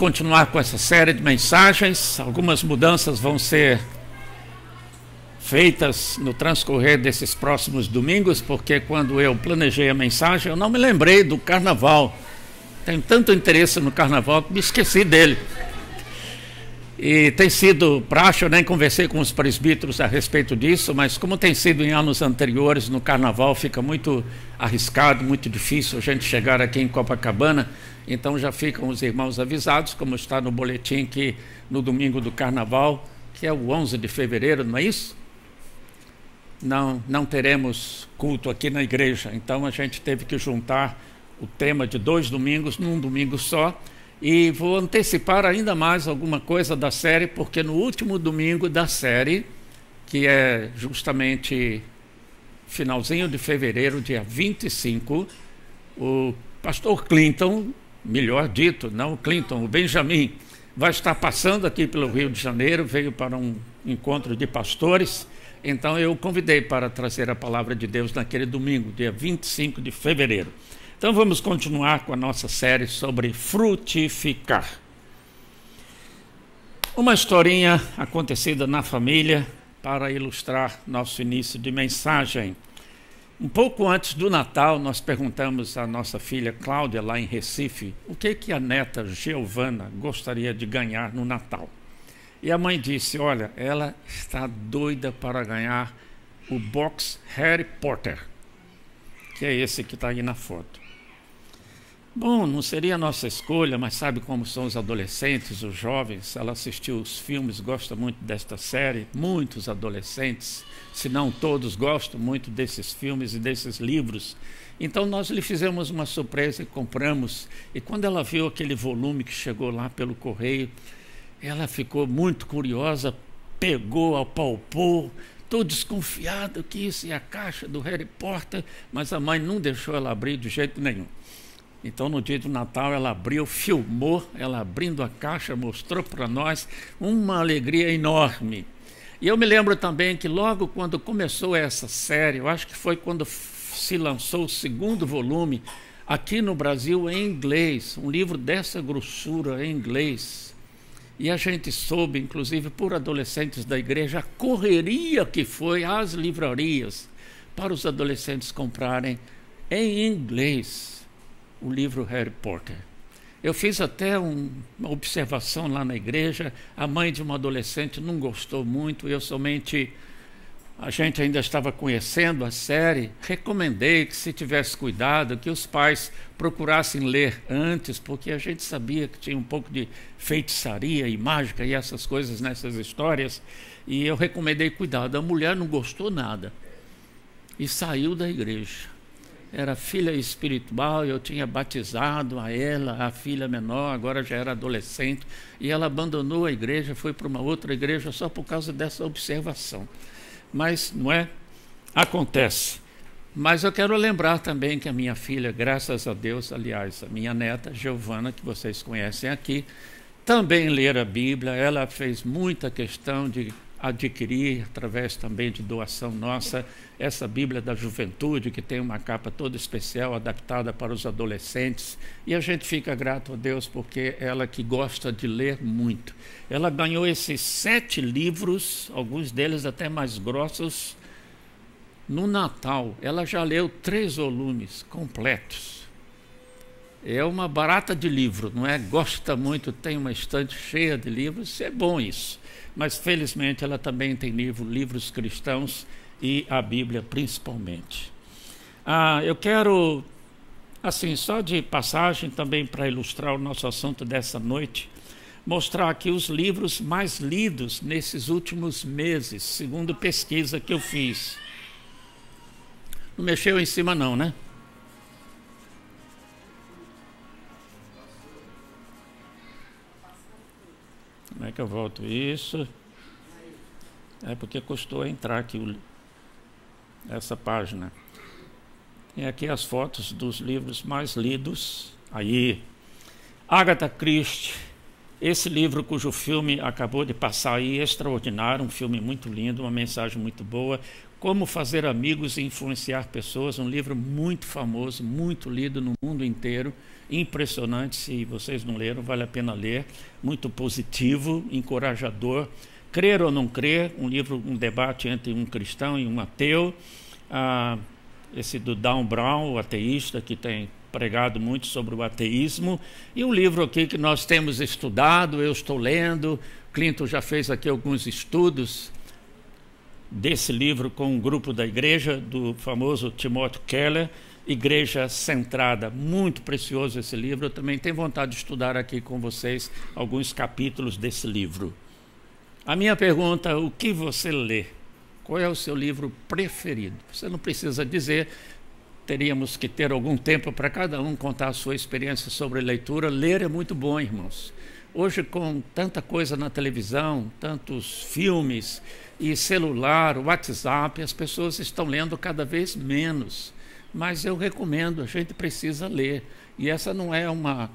continuar com essa série de mensagens. Algumas mudanças vão ser feitas no transcorrer desses próximos domingos, porque quando eu planejei a mensagem, eu não me lembrei do carnaval. Tenho tanto interesse no carnaval que me esqueci dele. E tem sido praxe, eu nem conversei com os presbíteros a respeito disso, mas como tem sido em anos anteriores, no carnaval fica muito arriscado, muito difícil a gente chegar aqui em Copacabana. Então já ficam os irmãos avisados, como está no boletim, que no domingo do carnaval, que é o 11 de fevereiro, não é isso? Não teremos culto aqui na igreja. Então a gente teve que juntar o tema de 2 domingos num domingo só. E vou antecipar ainda mais alguma coisa da série, porque no último domingo da série, que é justamente finalzinho de fevereiro, dia 25, o pastor Clinton, melhor dito, não o Clinton, o Benjamin, vai estar passando aqui pelo Rio de Janeiro, veio para um encontro de pastores. Então eu o convidei para trazer a palavra de Deus naquele domingo, dia 25 de fevereiro. Então vamos continuar com a nossa série sobre frutificar. Uma historinha acontecida na família para ilustrar nosso início de mensagem. Um pouco antes do Natal, nós perguntamos à nossa filha Cláudia, lá em Recife, o que a neta Giovana gostaria de ganhar no Natal. E a mãe disse, olha, ela está doida para ganhar o box Harry Potter, que é esse que está aí na foto. Bom, não seria a nossa escolha, mas sabe como são os adolescentes, os jovens. Ela assistiu os filmes, gosta muito desta série. Muitos adolescentes, se não todos, gostam muito desses filmes e desses livros. Então nós lhe fizemos uma surpresa e compramos. E quando ela viu aquele volume que chegou lá pelo correio, ela ficou muito curiosa, pegou, apalpou, estou desconfiado que isso é a caixa do Harry Potter, mas a mãe não deixou ela abrir de jeito nenhum. Então, no dia do Natal, ela abriu, filmou, ela abrindo a caixa, mostrou para nós, uma alegria enorme. E eu me lembro também que logo quando começou essa série, eu acho que foi quando se lançou o 2º volume, aqui no Brasil em inglês, um livro dessa grossura em inglês. E a gente soube, inclusive por adolescentes da igreja, a correria que foi às livrarias para os adolescentes comprarem em inglês o livro Harry Potter. Eu fiz até uma observação lá na igreja, a mãe de uma adolescente não gostou muito, a gente ainda estava conhecendo a série, recomendei que se tivesse cuidado, que os pais procurassem ler antes, porque a gente sabia que tinha um pouco de feitiçaria e mágica e essas coisas nessas histórias, e eu recomendei cuidado. A mulher não gostou nada e saiu da igreja. Era filha espiritual, eu tinha batizado a ela, a filha menor, agora já era adolescente, e ela abandonou a igreja, foi para uma outra igreja só por causa dessa observação. Mas, não é? Acontece. Mas eu quero lembrar também que a minha filha, graças a Deus, aliás, a minha neta, Giovana, que vocês conhecem aqui, também lê a Bíblia, ela fez muita questão de adquirir, através também de doação nossa, essa Bíblia da Juventude, que tem uma capa toda especial, adaptada para os adolescentes, e a gente fica grato a Deus, porque ela que gosta de ler muito. Ela ganhou esses 7 livros, alguns deles até mais grossos, no Natal. Ela já leu 3 volumes completos. É uma barata de livro, não é? Gosta muito, tem uma estante cheia de livros, é bom isso. Mas felizmente ela também tem livros cristãos e a Bíblia principalmente. Eu quero, assim, só de passagem também para ilustrar o nosso assunto dessa noite, mostrar aqui os livros mais lidos nesses últimos meses, segundo pesquisa que eu fiz. Não mexeu em cima não, né? Como é que eu volto isso? É porque custou entrar aqui essa página. Tem aqui as fotos dos livros mais lidos. Aí, Agatha Christie, Esse livro, cujo filme acabou de passar aí, extraordinário, um filme muito lindo, uma mensagem muito boa. Como Fazer Amigos e Influenciar Pessoas, um livro muito famoso, muito lido no mundo inteiro, impressionante. Se vocês não leram, vale a pena ler. Muito positivo, encorajador. Crer ou não crer, um livro, um debate entre um cristão e um ateu. Esse do Dan Brown, o ateísta, que tem pregado muito sobre o ateísmo, e um livro aqui que nós temos estudado, eu estou lendo, Clinton já fez aqui alguns estudos desse livro com um grupo da igreja, do famoso Timothy Keller, Igreja Centrada, muito precioso esse livro, eu também tenho vontade de estudar aqui com vocês alguns capítulos desse livro. A minha pergunta, o que você lê? Qual é o seu livro preferido? Você não precisa dizer, teríamos que ter algum tempo para cada um contar a sua experiência sobre leitura. Ler é muito bom, irmãos. Hoje, com tanta coisa na televisão, tantos filmes e celular, WhatsApp, as pessoas estão lendo cada vez menos. Mas eu recomendo, a gente precisa ler. E essa não é uma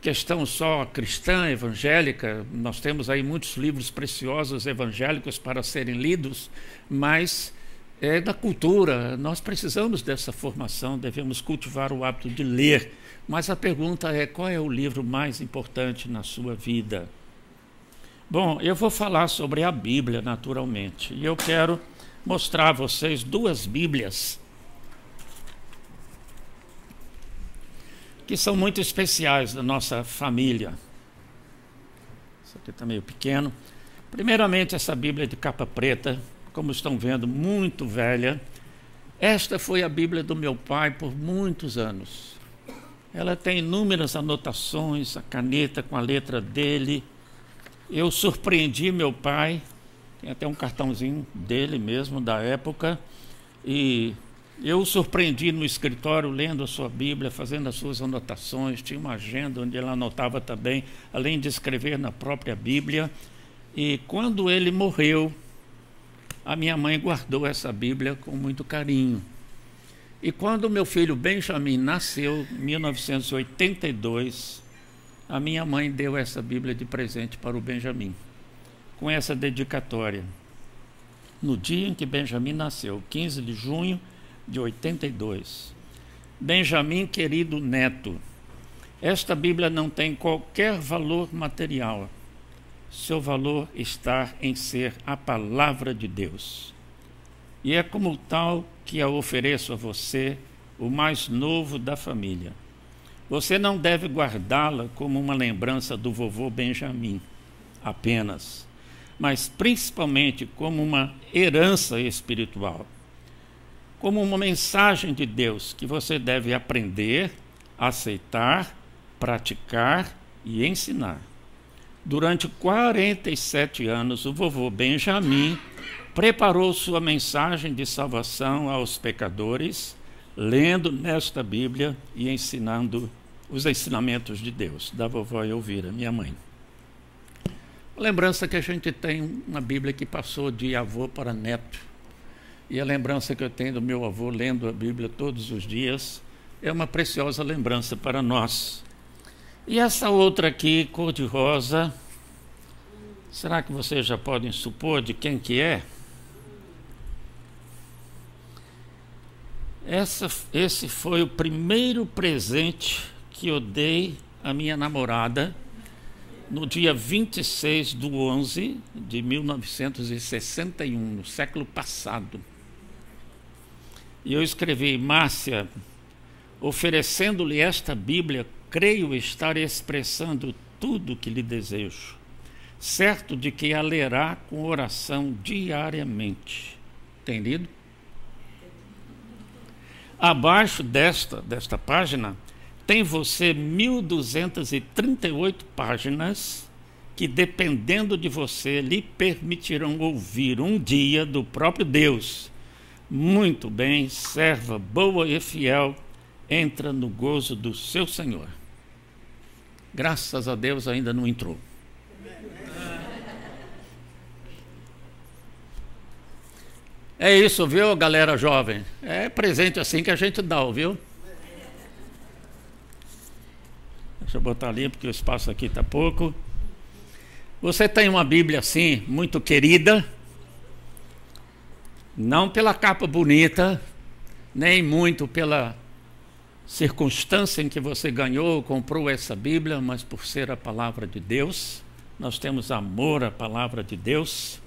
questão só cristã, evangélica. Nós temos aí muitos livros preciosos evangélicos para serem lidos, mas é da cultura, nós precisamos dessa formação, devemos cultivar o hábito de ler. Mas a pergunta é, qual é o livro mais importante na sua vida? Bom, eu vou falar sobre a Bíblia, naturalmente, e eu quero mostrar a vocês duas Bíblias que são muito especiais da nossa família. Isso aqui está meio pequeno. Primeiramente, essa Bíblia de capa preta, como estão vendo, muito velha. Esta foi a Bíblia do meu pai por muitos anos. Ela tem inúmeras anotações, a caneta com a letra dele. Eu surpreendi meu pai, tem até um cartãozinho dele mesmo, da época, e eu o surpreendi no escritório, lendo a sua Bíblia, fazendo as suas anotações. Tinha uma agenda onde ele anotava também, além de escrever na própria Bíblia. E quando ele morreu, a minha mãe guardou essa Bíblia com muito carinho. E quando meu filho Benjamin nasceu, em 1982, a minha mãe deu essa Bíblia de presente para o Benjamin, com essa dedicatória. No dia em que Benjamin nasceu, 15 de junho de 82. Benjamin, querido neto, esta Bíblia não tem qualquer valor material. Seu valor está em ser a palavra de Deus. E é como tal que a ofereço a você, o mais novo da família. Você não deve guardá-la como uma lembrança do vovô Benjamin, apenas, mas principalmente como uma herança espiritual, como uma mensagem de Deus que você deve aprender, aceitar, praticar e ensinar. Durante 47 anos, o vovô Benjamin preparou sua mensagem de salvação aos pecadores, lendo nesta Bíblia e ensinando os ensinamentos de Deus, da vovó Elvira, minha mãe. A lembrança que a gente tem uma Bíblia que passou de avô para neto, e a lembrança que eu tenho do meu avô lendo a Bíblia todos os dias é uma preciosa lembrança para nós. E essa outra aqui, cor-de-rosa, será que vocês já podem supor de quem que é? Esse foi o primeiro presente que eu dei à minha namorada no dia 26 de 11 de 1961, no século passado. E eu escrevi: Márcia, oferecendo-lhe esta Bíblia, creio estar expressando tudo o que lhe desejo, certo de que a lerá com oração diariamente. Tem lido? Abaixo desta página, tem você 1.238 páginas que, dependendo de você, lhe permitirão ouvir um dia do próprio Deus. Muito bem, serva boa e fiel, entra no gozo do seu Senhor. Graças a Deus ainda não entrou. É isso, viu, galera jovem? É presente assim que a gente dá, viu? Deixa eu botar ali, porque o espaço aqui está pouco. Você tem uma Bíblia assim, muito querida, não pela capa bonita, nem muito pela circunstância em que você ganhou ou comprou essa Bíblia, mas por ser a palavra de Deus. Nós temos amor à palavra de Deus.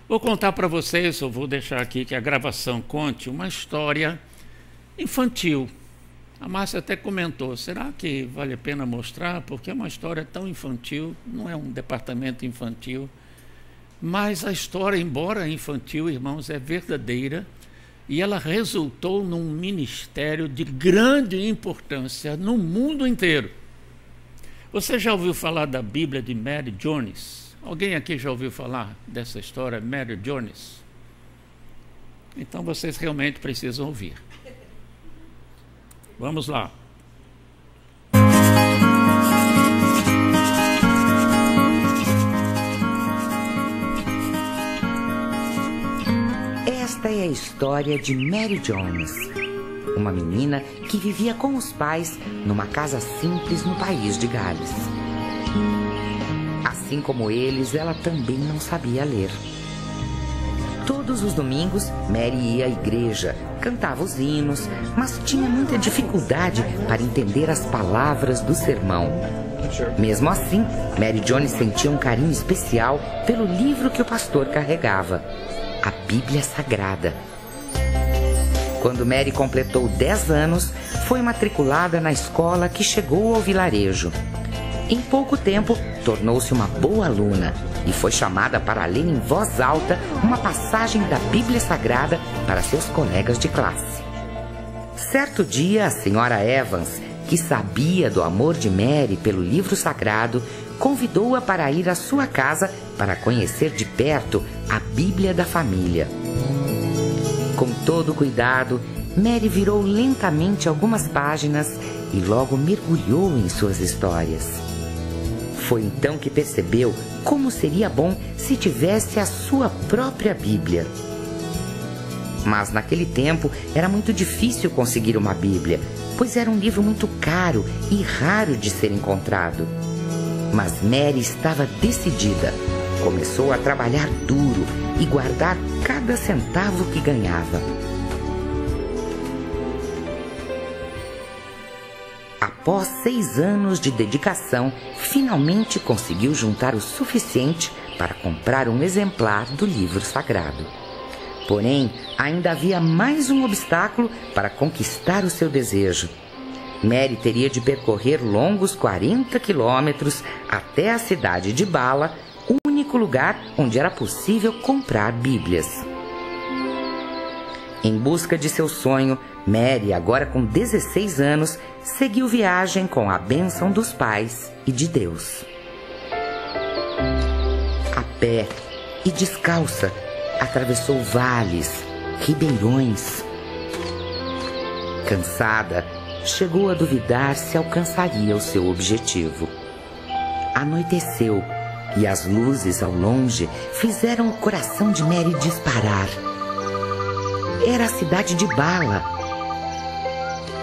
Vou contar para vocês, eu vou deixar aqui que a gravação conte uma história infantil. A Márcia até comentou, será que vale a pena mostrar? Porque é uma história tão infantil, não é um departamento infantil. Mas a história, embora infantil, irmãos, é verdadeira. E ela resultou num ministério de grande importância no mundo inteiro. Você já ouviu falar da Bíblia de Mary Jones? Alguém aqui já ouviu falar dessa história, Mary Jones? Então vocês realmente precisam ouvir. Vamos lá. Esta é a história de Mary Jones, uma menina que vivia com os pais numa casa simples no país de Gales. Assim como eles, ela também não sabia ler. Todos os domingos, Mary ia à igreja, cantava os hinos, mas tinha muita dificuldade para entender as palavras do sermão. Mesmo assim, Mary Jones sentia um carinho especial pelo livro que o pastor carregava, a Bíblia Sagrada. Quando Mary completou 10 anos, foi matriculada na escola que chegou ao vilarejo. Em pouco tempo, tornou-se uma boa aluna e foi chamada para ler em voz alta uma passagem da Bíblia Sagrada para seus colegas de classe. Certo dia, a senhora Evans, que sabia do amor de Mary pelo livro sagrado, convidou-a para ir à sua casa para conhecer de perto a Bíblia da família. Com todo cuidado, Mary virou lentamente algumas páginas e logo mergulhou em suas histórias. Foi então que percebeu como seria bom se tivesse a sua própria Bíblia. Mas naquele tempo era muito difícil conseguir uma Bíblia, pois era um livro muito caro e raro de ser encontrado. Mas Mary estava decidida. Começou a trabalhar duro e guardar cada centavo que ganhava. Após 6 anos de dedicação, finalmente conseguiu juntar o suficiente para comprar um exemplar do livro sagrado. Porém, ainda havia mais um obstáculo para conquistar o seu desejo. Mary teria de percorrer longos 40 quilômetros até a cidade de Bala, o único lugar onde era possível comprar Bíblias. Em busca de seu sonho, Mary, agora com 16 anos, seguiu viagem com a bênção dos pais e de Deus. A pé e descalça, atravessou vales, ribeirões. Cansada, chegou a duvidar se alcançaria o seu objetivo. Anoiteceu e as luzes ao longe fizeram o coração de Mary disparar. Era a cidade de Bala.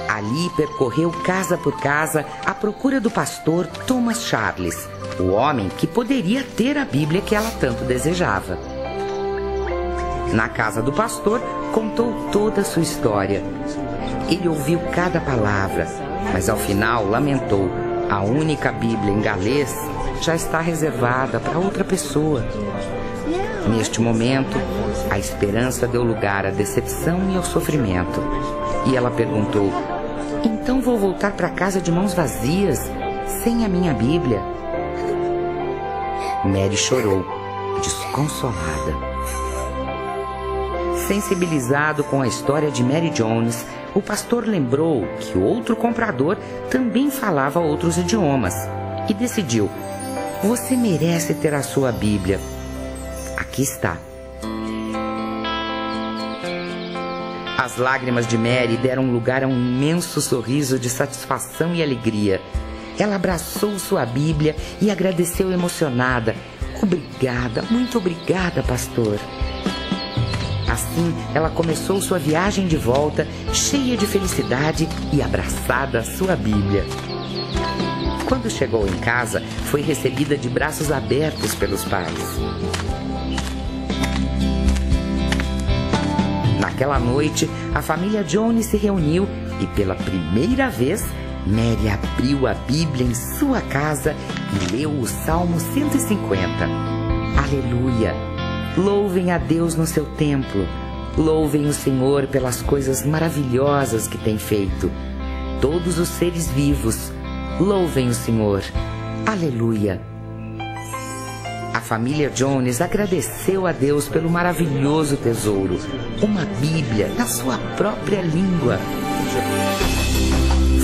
Ali percorreu casa por casa à procura do pastor Thomas Charles, o homem que poderia ter a Bíblia que ela tanto desejava. Na casa do pastor, contou toda a sua história. Ele ouviu cada palavra, mas ao final lamentou: a única Bíblia em galês já está reservada para outra pessoa. Neste momento, a esperança deu lugar à decepção e ao sofrimento. E ela perguntou: então vou voltar para casa de mãos vazias, sem a minha Bíblia? Mary chorou, desconsolada. Sensibilizado com a história de Mary Jones, o pastor lembrou que outro comprador também falava outros idiomas e decidiu: você merece ter a sua Bíblia. Aqui está. As lágrimas de Mary deram lugar a um imenso sorriso de satisfação e alegria. Ela abraçou sua Bíblia e agradeceu emocionada: obrigada, muito obrigada, pastor. Assim, ela começou sua viagem de volta, cheia de felicidade e abraçada à sua Bíblia. Quando chegou em casa, foi recebida de braços abertos pelos pais. Naquela noite, a família Jones se reuniu e, pela primeira vez, Mary abriu a Bíblia em sua casa e leu o Salmo 150. Aleluia! Louvem a Deus no seu templo. Louvem o Senhor pelas coisas maravilhosas que tem feito. Todos os seres vivos, louvem o Senhor. Aleluia! A família Jones agradeceu a Deus pelo maravilhoso tesouro, uma Bíblia na sua própria língua.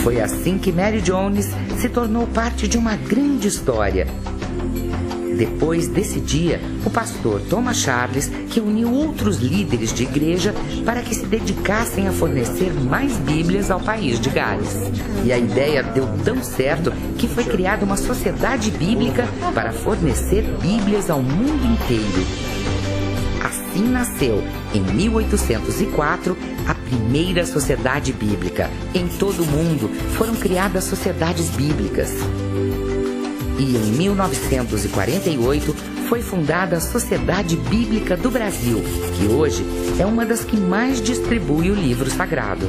Foi assim que Mary Jones se tornou parte de uma grande história. Depois desse dia, o pastor Thomas Charles reuniu outros líderes de igreja para que se dedicassem a fornecer mais Bíblias ao país de Gales. E a ideia deu tão certo que foi criada uma sociedade bíblica para fornecer Bíblias ao mundo inteiro. Assim nasceu, em 1804, a primeira sociedade bíblica. Em todo o mundo foram criadas sociedades bíblicas. E em 1948 foi fundada a Sociedade Bíblica do Brasil, que hoje é uma das que mais distribui o livro sagrado.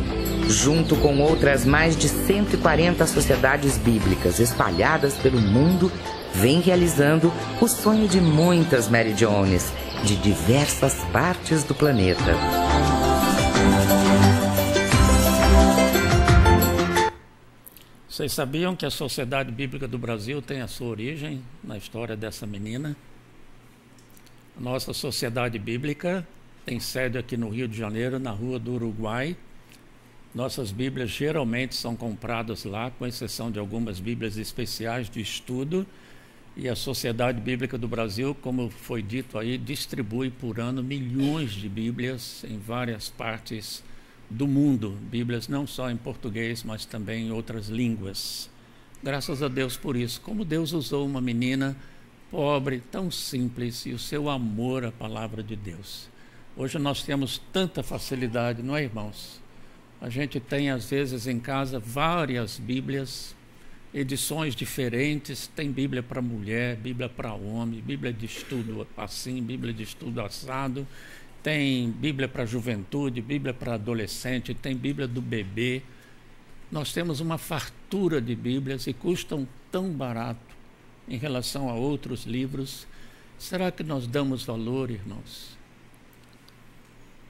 Junto com outras mais de 140 sociedades bíblicas espalhadas pelo mundo, vem realizando o sonho de muitas Mary Jones, de diversas partes do planeta. Vocês sabiam que a Sociedade Bíblica do Brasil tem a sua origem na história dessa menina? A nossa Sociedade Bíblica tem sede aqui no Rio de Janeiro, na Rua do Uruguai. Nossas Bíblias geralmente são compradas lá, com exceção de algumas Bíblias especiais de estudo. E a Sociedade Bíblica do Brasil, como foi dito aí, distribui por ano milhões de Bíblias em várias partes do mundo, Bíblias não só em português, mas também em outras línguas. Graças a Deus por isso, como Deus usou uma menina pobre, tão simples, e o seu amor à palavra de Deus. Hoje nós temos tanta facilidade, não é, irmãos? A gente tem às vezes em casa várias Bíblias, edições diferentes, tem Bíblia para mulher, Bíblia para homem, Bíblia de estudo assim, Bíblia de estudo assado, tem Bíblia para juventude, Bíblia para adolescente, tem Bíblia do bebê. Nós temos uma fartura de Bíblias e custam tão barato em relação a outros livros. Será que nós damos valor, irmãos?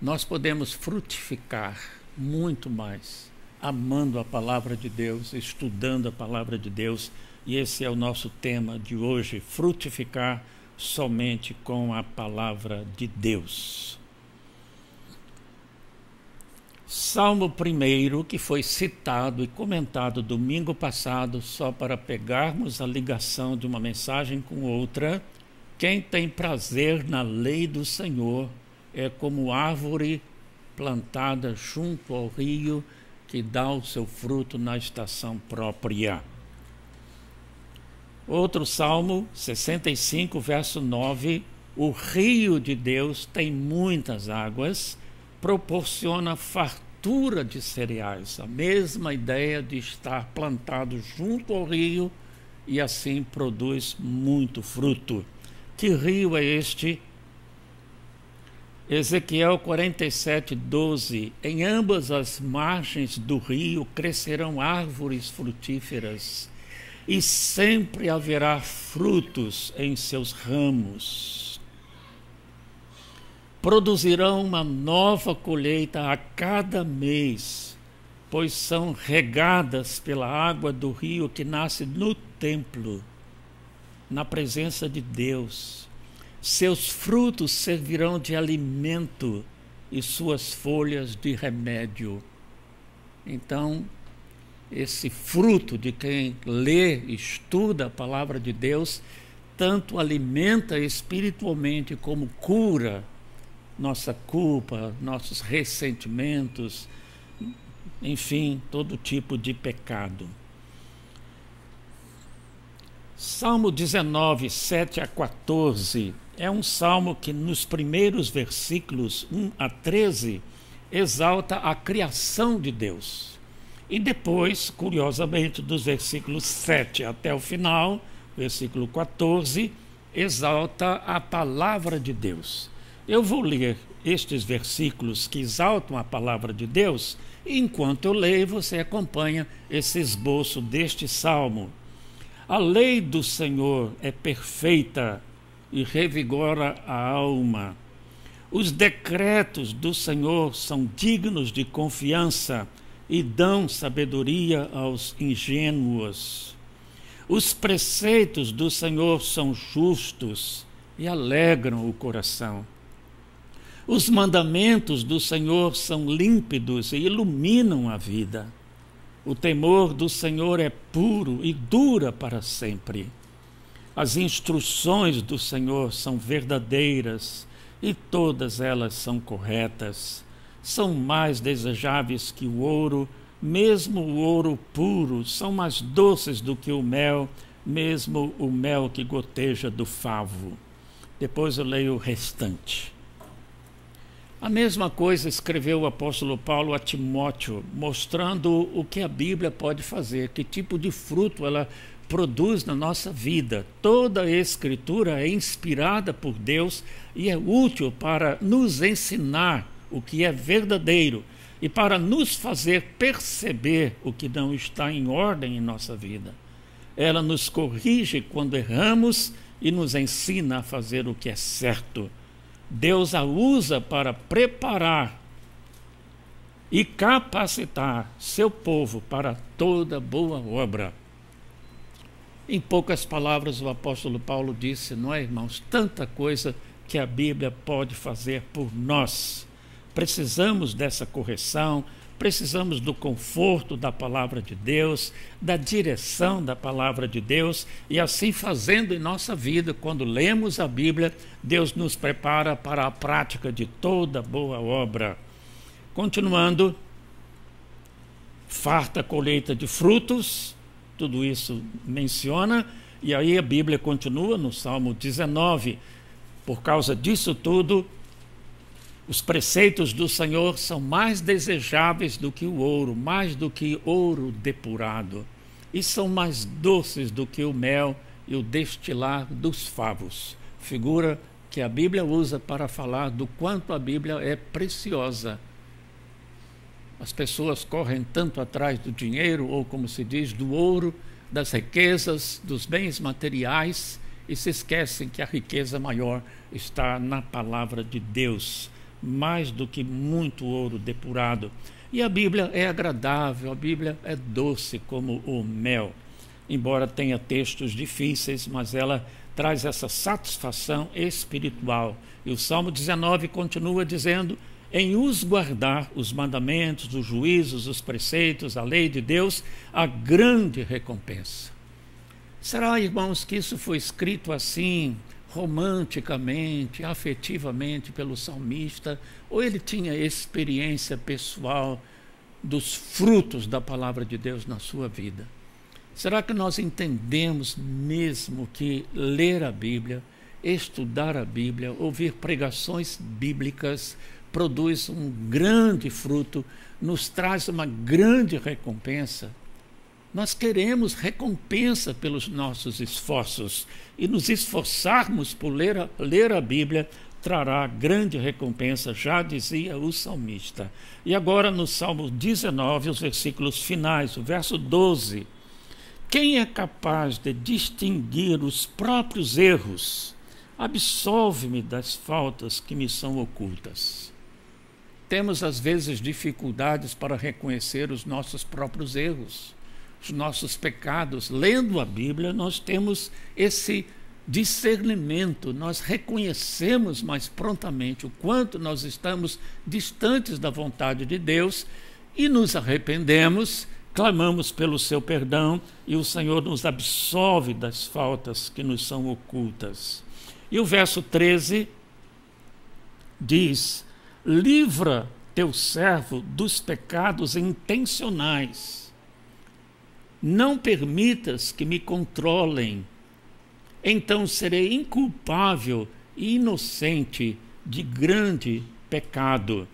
Nós podemos frutificar muito mais, amando a palavra de Deus, estudando a palavra de Deus. E esse é o nosso tema de hoje, frutificar somente com a palavra de Deus. Salmo 1, que foi citado e comentado domingo passado, só para pegarmos a ligação de uma mensagem com outra. Quem tem prazer na lei do Senhor é como árvore plantada junto ao rio, que dá o seu fruto na estação própria. Outro Salmo 65, verso 9, o rio de Deus tem muitas águas, proporciona fartura de cereais. A mesma ideia de estar plantado junto ao rio e assim produz muito fruto. Que rio é este? Ezequiel 47, 12. Em ambas as margens do rio crescerão árvores frutíferas e sempre haverá frutos em seus ramos. Produzirão uma nova colheita a cada mês, pois são regadas pela água do rio que nasce no templo, na presença de Deus. Seus frutos servirão de alimento e suas folhas de remédio. Então, esse fruto de quem lê, estuda a palavra de Deus, tanto alimenta espiritualmente como cura nossa culpa, nossos ressentimentos, enfim, todo tipo de pecado. Salmo 19, 7 a 14, é um salmo que nos primeiros versículos 1 a 13 exalta a criação de Deus. E depois, curiosamente, dos versículos 7 até o final, versículo 14, exalta a palavra de Deus. Eu vou ler estes versículos que exaltam a palavra de Deus, e enquanto eu leio, você acompanha esse esboço deste salmo. A lei do Senhor é perfeita e revigora a alma. Os decretos do Senhor são dignos de confiança e dão sabedoria aos ingênuos. Os preceitos do Senhor são justos e alegram o coração. Os mandamentos do Senhor são límpidos e iluminam a vida. O temor do Senhor é puro e dura para sempre. As instruções do Senhor são verdadeiras e todas elas são corretas. São mais desejáveis que o ouro, mesmo o ouro puro, são mais doces do que o mel, mesmo o mel que goteja do favo. Depois eu leio o restante. A mesma coisa escreveu o apóstolo Paulo a Timóteo, mostrando o que a Bíblia pode fazer, que tipo de fruto ela produz na nossa vida. Toda a Escritura é inspirada por Deus e é útil para nos ensinar o que é verdadeiro e para nos fazer perceber o que não está em ordem em nossa vida. Ela nos corrige quando erramos e nos ensina a fazer o que é certo. Deus a usa para preparar e capacitar seu povo para toda boa obra. Em poucas palavras, o apóstolo Paulo disse, não é, irmãos, tanta coisa que a Bíblia pode fazer por nós. Precisamos dessa correção, precisamos do conforto da palavra de Deus, da direção da palavra de Deus, e assim fazendo em nossa vida, quando lemos a Bíblia, Deus nos prepara para a prática de toda boa obra. Continuando, farta colheita de frutos, tudo isso menciona, e aí a Bíblia continua no Salmo 19, por causa disso tudo, os preceitos do Senhor são mais desejáveis do que o ouro, mais do que ouro depurado, e são mais doces do que o mel e o destilar dos favos. Figura que a Bíblia usa para falar do quanto a Bíblia é preciosa. As pessoas correm tanto atrás do dinheiro, ou como se diz, do ouro, das riquezas, dos bens materiais, e se esquecem que a riqueza maior está na palavra de Deus, mais do que muito ouro depurado. E a Bíblia é agradável, a Bíblia é doce como o mel. Embora tenha textos difíceis, mas ela traz essa satisfação espiritual. E o Salmo 19 continua dizendo, em os guardar os mandamentos, os juízos, os preceitos, a lei de Deus, a grande recompensa. Será, irmãos, que isso foi escrito assim, romanticamente, afetivamente pelo salmista, ou ele tinha experiência pessoal dos frutos da palavra de Deus na sua vida? Será que nós entendemos mesmo que ler a Bíblia, estudar a Bíblia, ouvir pregações bíblicas produz um grande fruto, nos traz uma grande recompensa? Nós queremos recompensa pelos nossos esforços, e nos esforçarmos por ler a Bíblia trará grande recompensa, já dizia o salmista. E agora no Salmo 19, os versículos finais, o verso 12. Quem é capaz de distinguir os próprios erros? Absolve-me das faltas que me são ocultas. Temos às vezes dificuldades para reconhecer os nossos próprios erros, os nossos pecados. Lendo a Bíblia, nós temos esse discernimento, nós reconhecemos mais prontamente o quanto nós estamos distantes da vontade de Deus e nos arrependemos, clamamos pelo seu perdão e o Senhor nos absolve das faltas que nos são ocultas. E o verso 13 diz, livra teu servo dos pecados intencionais. Não permitas que me controlem, então serei inculpável e inocente de grande pecado.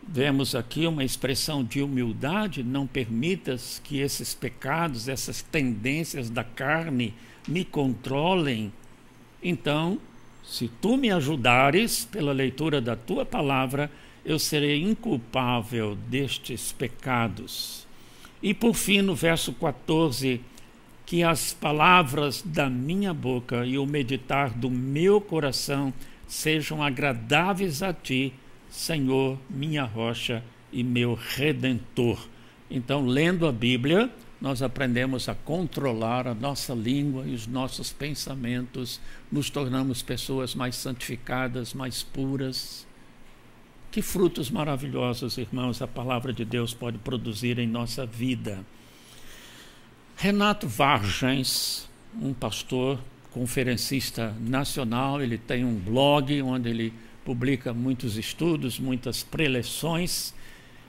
Vemos aqui uma expressão de humildade: não permitas que esses pecados, essas tendências da carne me controlem. Então, se tu me ajudares pela leitura da tua palavra, eu serei inculpável destes pecados. E por fim, no verso 14, que as palavras da minha boca e o meditar do meu coração sejam agradáveis a ti, Senhor, minha rocha e meu redentor. Então, lendo a Bíblia, nós aprendemos a controlar a nossa língua e os nossos pensamentos, nos tornamos pessoas mais santificadas, mais puras. Que frutos maravilhosos, irmãos, a palavra de Deus pode produzir em nossa vida. Renato Vargens, um pastor, conferencista nacional, ele tem um blog onde ele publica muitos estudos, muitas preleções.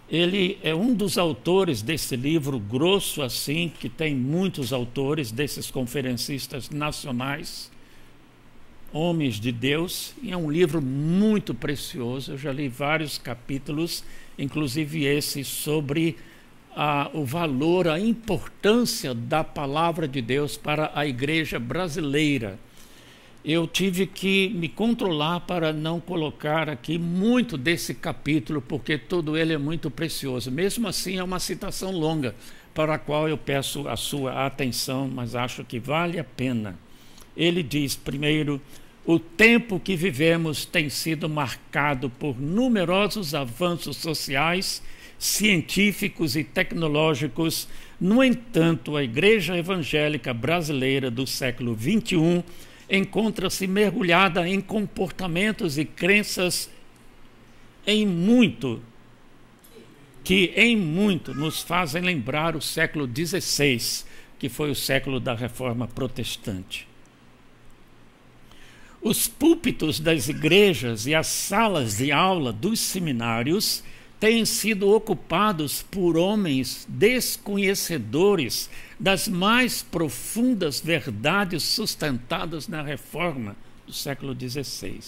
Ele é um dos autores desse livro grosso assim, que tem muitos autores desses conferencistas nacionais, homens de Deus, e é um livro muito precioso. Eu já li vários capítulos, inclusive esse sobre o valor, a importância da palavra de Deus para a igreja brasileira. Eu tive que me controlar para não colocar aqui muito desse capítulo, porque todo ele é muito precioso. Mesmo assim, é uma citação longa, para a qual eu peço a sua atenção, mas acho que vale a pena. Ele diz, primeiro: o tempo que vivemos tem sido marcado por numerosos avanços sociais, científicos e tecnológicos. No entanto, a Igreja Evangélica Brasileira do século XXI encontra-se mergulhada em comportamentos e crenças que em muito nos fazem lembrar o século XVI, que foi o século da Reforma Protestante. Os púlpitos das igrejas e as salas de aula dos seminários têm sido ocupados por homens desconhecedores das mais profundas verdades sustentadas na Reforma do século XVI.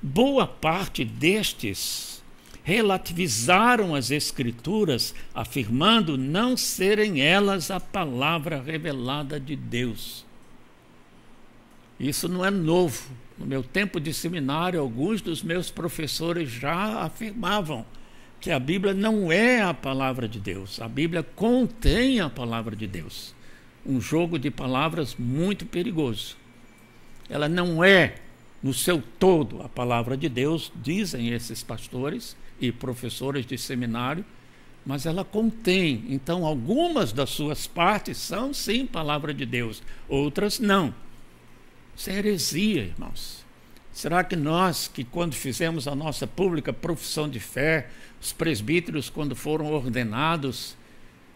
Boa parte destes relativizaram as Escrituras, afirmando não serem elas a palavra revelada de Deus. Isso não é novo. No meu tempo de seminário, alguns dos meus professores já afirmavam que a Bíblia não é a palavra de Deus. A Bíblia contém a palavra de Deus. Um jogo de palavras muito perigoso. Ela não é, no seu todo, a palavra de Deus, dizem esses pastores e professores de seminário, mas ela contém. Então, algumas das suas partes são, sim, palavra de Deus, outras não. Isso é heresia, irmãos. Será que nós, que quando fizemos a nossa pública profissão de fé, os presbíteros, quando foram ordenados,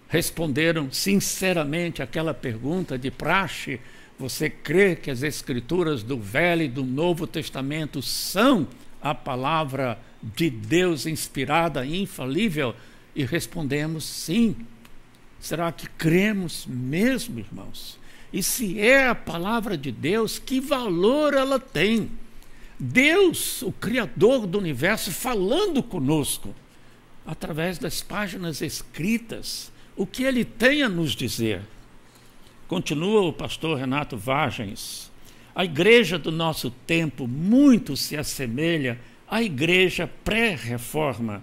responderam sinceramente aquela pergunta de praxe: você crê que as Escrituras do Velho e do Novo Testamento são a palavra de Deus inspirada e infalível? E respondemos sim. Será que cremos mesmo, irmãos? E se é a palavra de Deus, que valor ela tem? Deus, o Criador do universo, falando conosco através das páginas escritas, o que ele tem a nos dizer. Continua o pastor Renato Vargens: a igreja do nosso tempo muito se assemelha à igreja pré-reforma.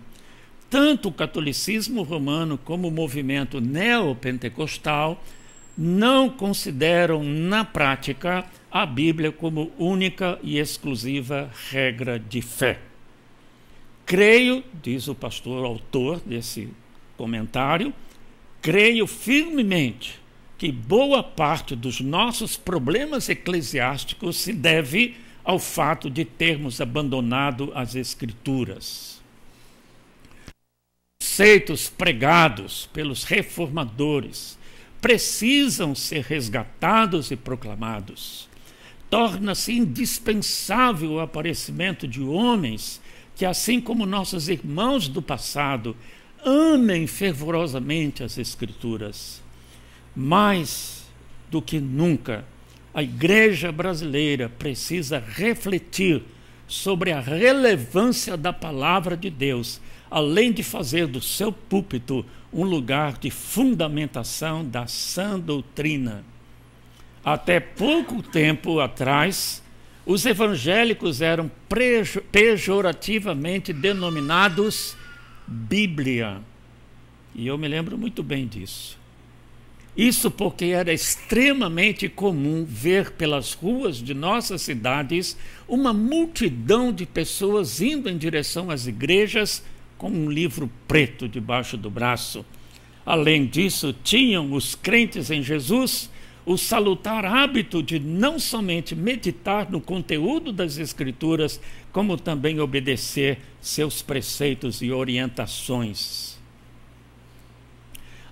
Tanto o catolicismo romano como o movimento neopentecostal não consideram na prática a Bíblia como única e exclusiva regra de fé. Creio, diz o pastor autor desse comentário, creio firmemente que boa parte dos nossos problemas eclesiásticos se deve ao fato de termos abandonado as Escrituras. Os conceitos pregados pelos reformadores precisam ser resgatados e proclamados. Torna-se indispensável o aparecimento de homens que, assim como nossos irmãos do passado, amem fervorosamente as Escrituras. Mais do que nunca, a igreja brasileira precisa refletir sobre a relevância da palavra de Deus, além de fazer do seu púlpito um lugar de fundamentação da sã doutrina. Até pouco tempo atrás, os evangélicos eram pejorativamente denominados Bíblia. E eu me lembro muito bem disso. Isso porque era extremamente comum ver pelas ruas de nossas cidades uma multidão de pessoas indo em direção às igrejas com um livro preto debaixo do braço. Além disso, tinham os crentes em Jesus o salutar hábito de não somente meditar no conteúdo das Escrituras, como também obedecer seus preceitos e orientações.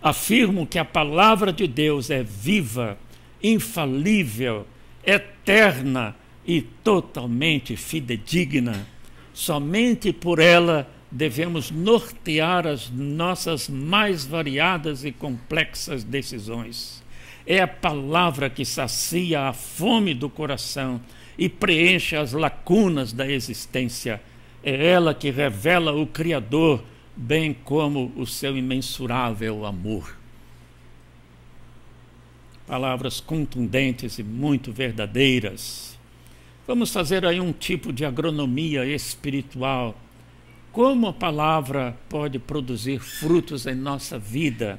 Afirmo que a palavra de Deus é viva, infalível, eterna e totalmente fidedigna. Somente por ela devemos nortear as nossas mais variadas e complexas decisões. É a palavra que sacia a fome do coração e preenche as lacunas da existência. É ela que revela o Criador, bem como o seu imensurável amor. Palavras contundentes e muito verdadeiras. Vamos fazer aí um tipo de agronomia espiritual. Como a palavra pode produzir frutos em nossa vida?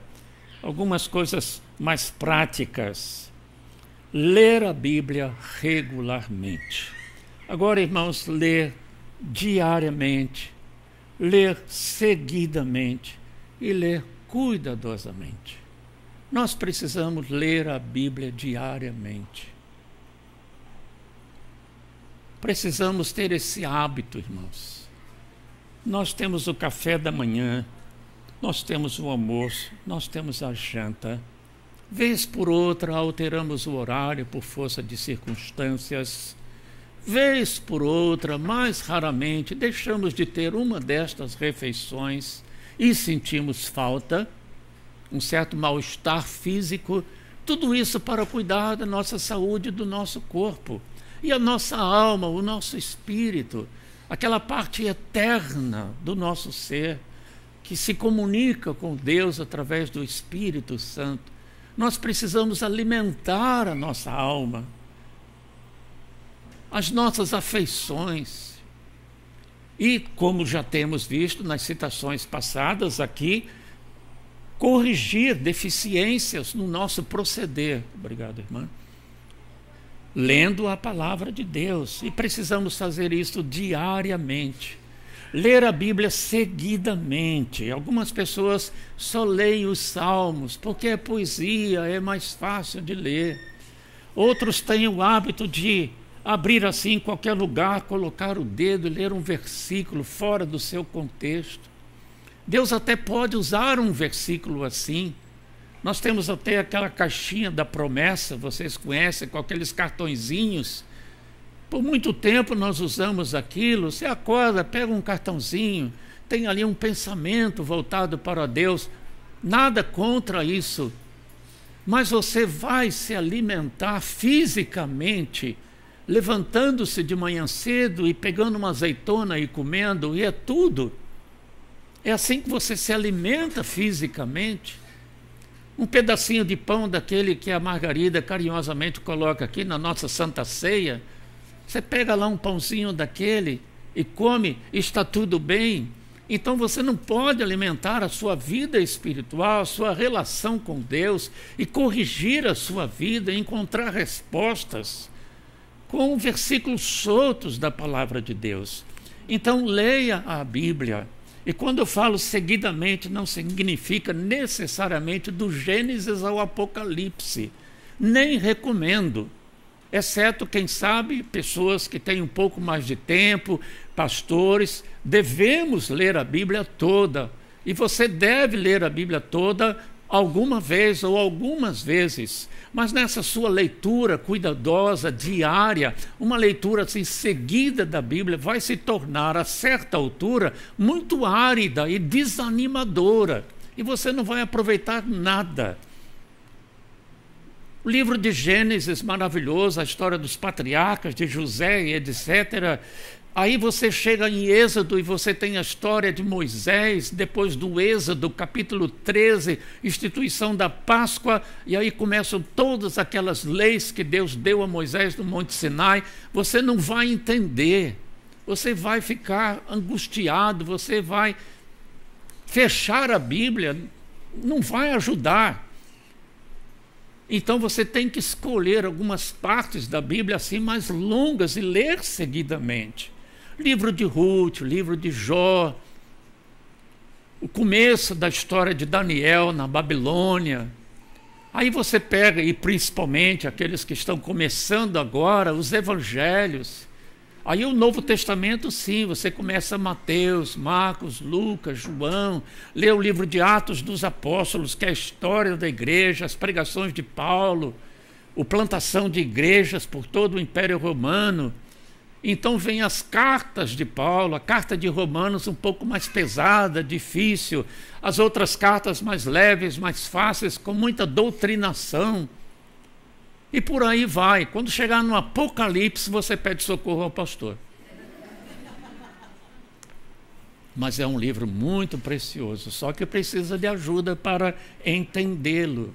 Algumas coisas mais práticas. Ler a Bíblia regularmente. Agora, irmãos, ler diariamente, ler seguidamente e ler cuidadosamente. Nós precisamos ler a Bíblia diariamente. Precisamos ter esse hábito, irmãos. Nós temos o café da manhã, nós temos o almoço, nós temos a janta. Vez por outra, alteramos o horário por força de circunstâncias. Vez por outra, mais raramente, deixamos de ter uma destas refeições e sentimos falta, um certo mal-estar físico, tudo isso para cuidar da nossa saúde, do nosso corpo. E a nossa alma, o nosso espírito, aquela parte eterna do nosso ser, que se comunica com Deus através do Espírito Santo. Nós precisamos alimentar a nossa alma, as nossas afeições. E, como já temos visto nas citações passadas aqui, corrigir deficiências no nosso proceder. Obrigado, irmã. Lendo a palavra de Deus. E precisamos fazer isso diariamente. Ler a Bíblia seguidamente. Algumas pessoas só leem os salmos, porque é poesia, é mais fácil de ler. Outros têm o hábito de abrir assim em qualquer lugar, colocar o dedo e ler um versículo fora do seu contexto. Deus até pode usar um versículo assim. Nós temos até aquela caixinha da promessa, vocês conhecem, com aqueles cartõezinhos. Por muito tempo nós usamos aquilo. Você acorda, pega um cartãozinho, tem ali um pensamento voltado para Deus. Nada contra isso. Mas você vai se alimentar fisicamente, levantando-se de manhã cedo e pegando uma azeitona e comendo, e é tudo. É assim que você se alimenta fisicamente. Um pedacinho de pão daquele que a Margarida carinhosamente coloca aqui na nossa Santa Ceia. Você pega lá um pãozinho daquele e come, está tudo bem. Então você não pode alimentar a sua vida espiritual, a sua relação com Deus e corrigir a sua vida, encontrar respostas com versículos soltos da palavra de Deus. Então leia a Bíblia. E quando eu falo seguidamente, não significa necessariamente do Gênesis ao Apocalipse. Nem recomendo. Exceto, quem sabe, pessoas que têm um pouco mais de tempo, pastores. Devemos ler a Bíblia toda. E você deve ler a Bíblia toda alguma vez ou algumas vezes. Mas nessa sua leitura cuidadosa, diária, uma leitura assim seguida da Bíblia vai se tornar, a certa altura, muito árida e desanimadora. E você não vai aproveitar nada. O livro de Gênesis, maravilhoso, a história dos patriarcas, de José e etc., Aí você chega em Êxodo e você tem a história de Moisés, depois do Êxodo, capítulo 13, instituição da Páscoa, e aí começam todas aquelas leis que Deus deu a Moisés no Monte Sinai. Você não vai entender, você vai ficar angustiado, você vai fechar a Bíblia, não vai ajudar. Então você tem que escolher algumas partes da Bíblia assim mais longas e ler seguidamente. Livro de Ruth, livro de Jó, o começo da história de Daniel na Babilônia. Aí você pega, e principalmente aqueles que estão começando agora, os evangelhos. Aí o Novo Testamento, sim, você começa Mateus, Marcos, Lucas, João, lê o livro de Atos dos Apóstolos, que é a história da igreja, as pregações de Paulo, a plantação de igrejas por todo o Império Romano. Então vem as cartas de Paulo, a carta de Romanos um pouco mais pesada, difícil, as outras cartas mais leves, mais fáceis, com muita doutrinação. E por aí vai. Quando chegar no Apocalipse, você pede socorro ao pastor. Mas é um livro muito precioso, só que precisa de ajuda para entendê-lo.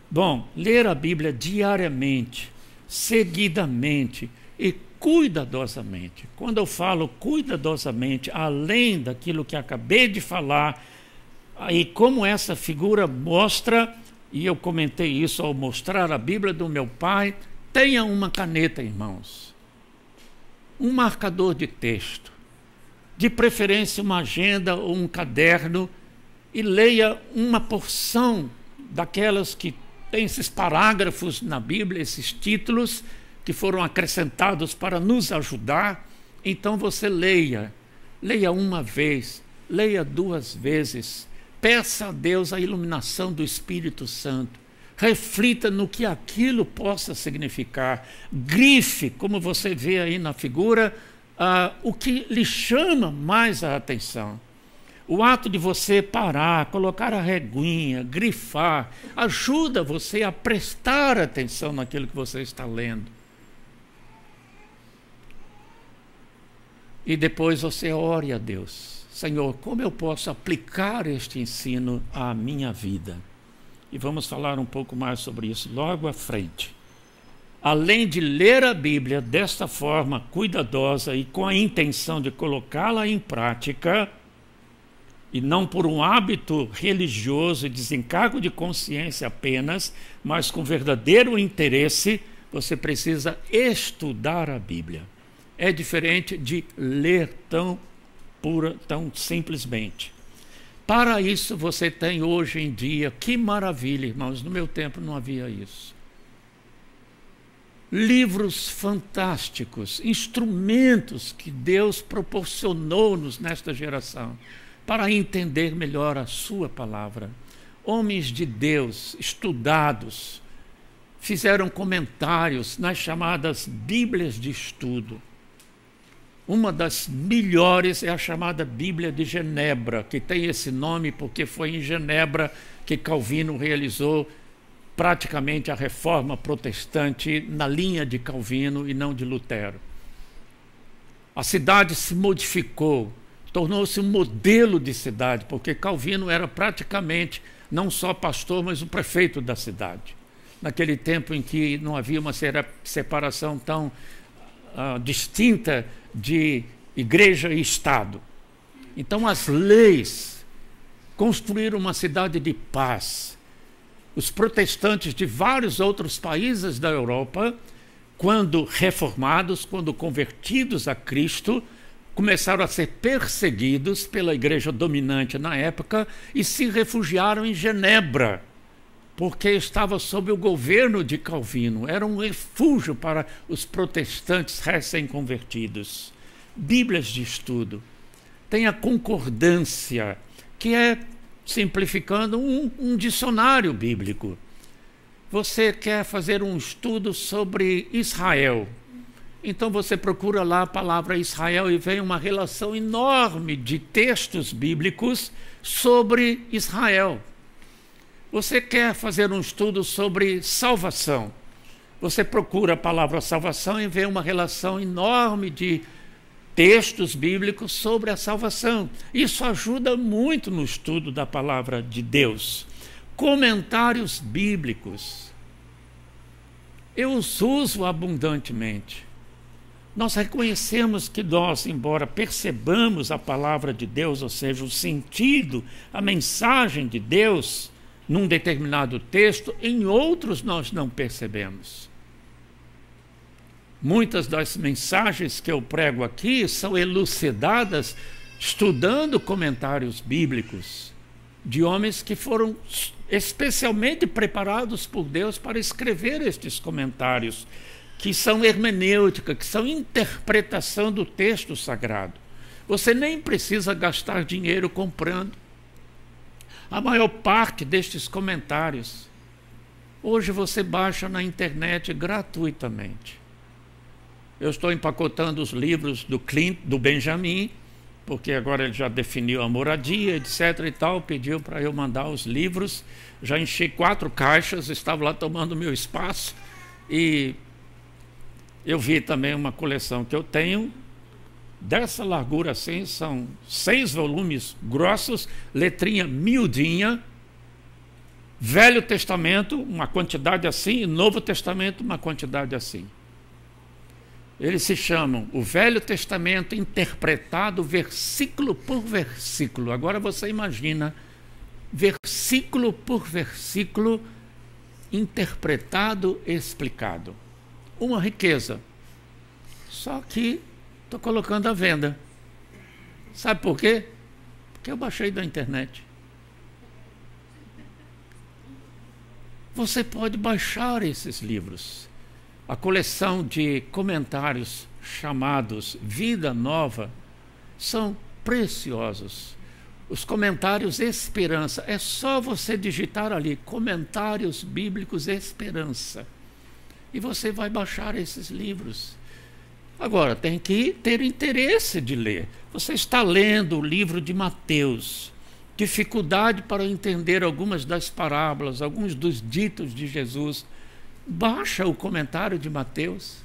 Bom, ler a Bíblia diariamente, seguidamente e cuidadosamente. Quando eu falo cuidadosamente, além daquilo que acabei de falar, aí como essa figura mostra, e eu comentei isso ao mostrar a Bíblia do meu pai, tenha uma caneta, irmãos, um marcador de texto, de preferência uma agenda ou um caderno, e leia uma porção daquelas que tem esses parágrafos na Bíblia, esses títulos que foram acrescentados para nos ajudar. Então você leia uma vez, leia 2 vezes, peça a Deus a iluminação do Espírito Santo, reflita no que aquilo possa significar, grife, como você vê aí na figura, o que lhe chama mais a atenção. O ato de você parar, colocar a reguinha, grifar, ajuda você a prestar atenção naquilo que você está lendo. E depois você ore a Deus. Senhor, como eu posso aplicar este ensino à minha vida? E vamos falar um pouco mais sobre isso logo à frente. Além de ler a Bíblia desta forma cuidadosa e com a intenção de colocá-la em prática, e não por um hábito religioso e desencargo de consciência apenas, mas com verdadeiro interesse, você precisa estudar a Bíblia. É diferente de ler tão simplesmente. Para isso você tem hoje em dia, que maravilha, irmãos, no meu tempo não havia isso. Livros fantásticos, instrumentos que Deus proporcionou-nos nesta geração, para entender melhor a sua palavra. Homens de Deus, estudados, fizeram comentários nas chamadas Bíblias de Estudo. Uma das melhores é a chamada Bíblia de Genebra, que tem esse nome porque foi em Genebra que Calvino realizou praticamente a reforma protestante na linha de Calvino e não de Lutero. A cidade se modificou, tornou-se um modelo de cidade, porque Calvino era praticamente não só pastor, mas o prefeito da cidade. Naquele tempo em que não havia uma separação tão distinta de igreja e Estado. Então as leis construíram uma cidade de paz. Os protestantes de vários outros países da Europa, quando reformados, quando convertidos a Cristo, começaram a ser perseguidos pela igreja dominante na época e se refugiaram em Genebra, porque estava sob o governo de Calvino. Era um refúgio para os protestantes recém-convertidos. Bíblias de estudo. Tem a concordância, que é, simplificando, um dicionário bíblico. Você quer fazer um estudo sobre Israel, então você procura lá a palavra Israel e vem uma relação enorme de textos bíblicos sobre Israel. Você quer fazer um estudo sobre salvação, você procura a palavra salvação e vê uma relação enorme de textos bíblicos sobre a salvação. Isso ajuda muito no estudo da palavra de Deus. Comentários bíblicos. Eu os uso abundantemente. Nós reconhecemos que nós, embora percebamos a palavra de Deus, ou seja, o sentido, a mensagem de Deus, num determinado texto, em outros nós não percebemos. Muitas das mensagens que eu prego aqui são elucidadas estudando comentários bíblicos de homens que foram especialmente preparados por Deus para escrever estes comentários, que são hermenêutica, que são interpretação do texto sagrado. Você nem precisa gastar dinheiro comprando. A maior parte destes comentários, hoje você baixa na internet gratuitamente. Eu estou empacotando os livros do Benjamin, porque agora ele já definiu a moradia, etc. e tal, pediu para eu mandar os livros. Já enchi 4 caixas, estava lá tomando meu espaço. E eu vi também uma coleção que eu tenho, dessa largura assim, são 6 volumes grossos, letrinha miudinha, Velho Testamento, uma quantidade assim, e Novo Testamento, uma quantidade assim. Eles se chamam o Velho Testamento interpretado versículo por versículo. Agora você imagina, versículo por versículo, interpretado, explicado. Uma riqueza. Só que estou colocando à venda. Sabe por quê? Porque eu baixei da internet. Você pode baixar esses livros. A coleção de comentários chamados Vida Nova são preciosos. Os comentários Esperança, é só você digitar ali, comentários bíblicos Esperança, e você vai baixar esses livros. Agora, tem que ter interesse de ler. Você está lendo o livro de Mateus, dificuldade para entender algumas das parábolas, alguns dos ditos de Jesus, baixa o comentário de Mateus,